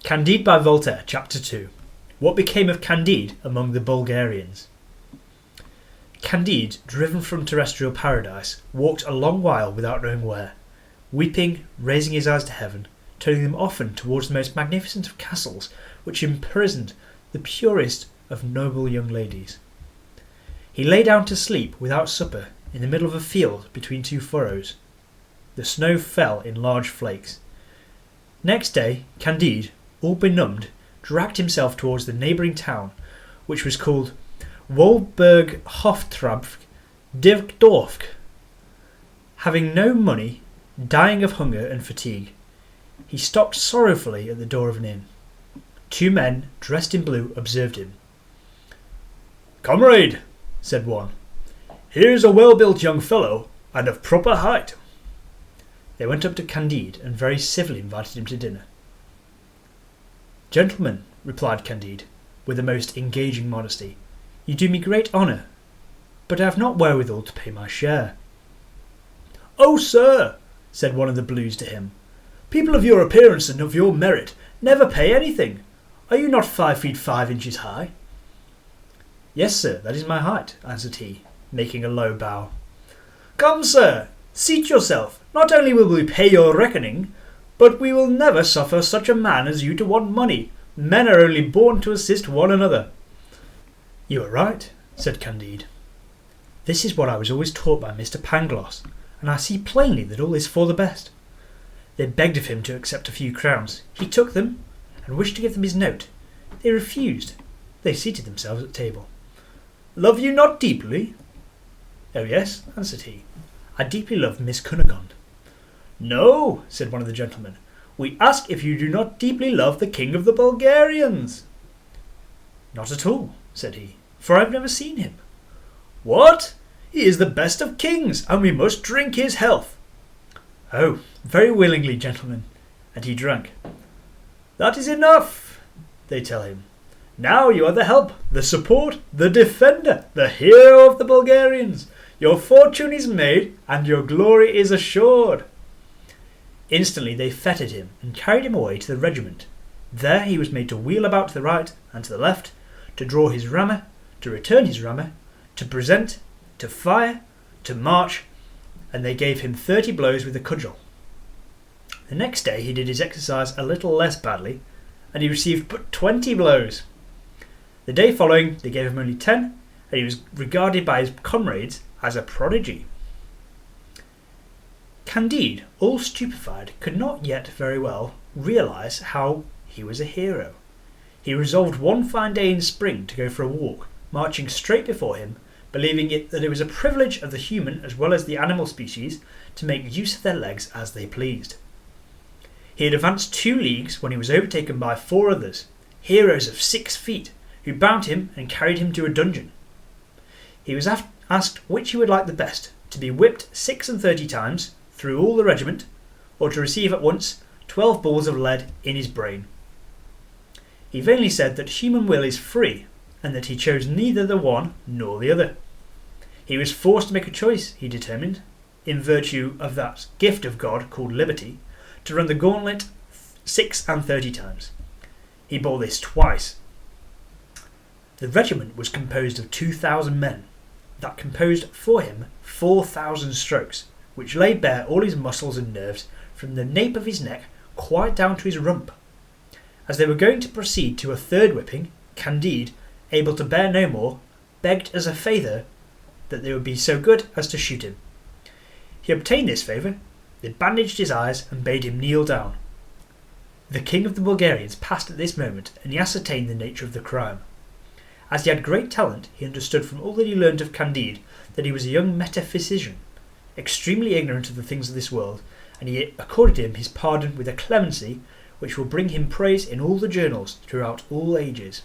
Candide by Voltaire, Chapter 2. What became of Candide among the Bulgarians? Candide, driven from terrestrial paradise, walked a long while without knowing where, weeping, raising his eyes to heaven, turning them often towards the most magnificent of castles, which imprisoned the purest of noble young ladies. He lay down to sleep without supper in the middle of a field between two furrows. The snow fell in large flakes. Next day, Candide, all benumbed, dragged himself towards the neighbouring town, which was called Waldberghofftrarbk-dikdorff. Having no money, dying of hunger and fatigue, he stopped sorrowfully at the door of an inn. Two men, dressed in blue, observed him. "Comrade," said one, "here's a well-built young fellow, and of proper height." They went up to Candide and very civilly invited him to dinner. "Gentlemen," replied Candide, with the most engaging modesty, "you do me great honour, but I have not wherewithal to pay my share." "Oh, sir," said one of the blues to him, "people of your appearance and of your merit never pay anything. Are you not 5 feet 5 inches high?" "Yes, sir, that is my height," answered he, making a low bow. "Come, sir, seat yourself. Not only will we pay your reckoning, but we will never suffer such a man as you to want money. Men are only born to assist one another." "You are right," said Candide. "This is what I was always taught by Mr. Pangloss, and I see plainly that all is for the best." They begged of him to accept a few crowns. He took them, and wished to give them his note. They refused. They seated themselves at table. "Love you not deeply?" "Oh yes," answered he, "I deeply love Miss Cunegonde." "No," said one of the gentlemen, "we ask if you do not deeply love the King of the Bulgarians." "Not at all," said he, "for I have never seen him." "What? He is the best of kings, and we must drink his health." "Oh, very willingly, gentlemen," and he drank. "That is enough," they tell him. "Now you are the help, the support, the defender, the hero of the Bulgarians. Your fortune is made, and your glory is assured." Instantly they fettered him and carried him away to the regiment. There he was made to wheel about to the right and to the left, to draw his rammer, to return his rammer, to present, to fire, to march, and they gave him 30 blows with a cudgel. The next day he did his exercise a little less badly, and he received but 20 blows. The day following they gave him only 10, and he was regarded by his comrades as a prodigy. Candide, all stupefied, could not yet very well realise how he was a hero. He resolved one fine day in spring to go for a walk, marching straight before him, believing that it was a privilege of the human as well as the animal species to make use of their legs as they pleased. He had advanced 2 leagues when he was overtaken by 4 others, heroes of 6 feet, who bound him and carried him to a dungeon. He was asked which he would like the best, to be whipped 36 times through all the regiment, or to receive at once 12 balls of lead in his brain. He vainly said that human will is free, and that he chose neither the one nor the other. He was forced to make a choice, he determined, in virtue of that gift of God called liberty, to run the gauntlet 36 times. He bore this twice. The regiment was composed of 2,000 men, that composed for him 4,000 strokes, which laid bare all his muscles and nerves from the nape of his neck quite down to his rump. As they were going to proceed to a 3rd whipping, Candide, able to bear no more, begged as a favour that they would be so good as to shoot him. He obtained this favour. They bandaged his eyes and bade him kneel down. The King of the Bulgarians passed at this moment, and he ascertained the nature of the crime. As he had great talent, he understood from all that he learned of Candide that he was a young metaphysician, extremely ignorant of the things of this world, and he accorded him his pardon with a clemency which will bring him praise in all the journals throughout all ages.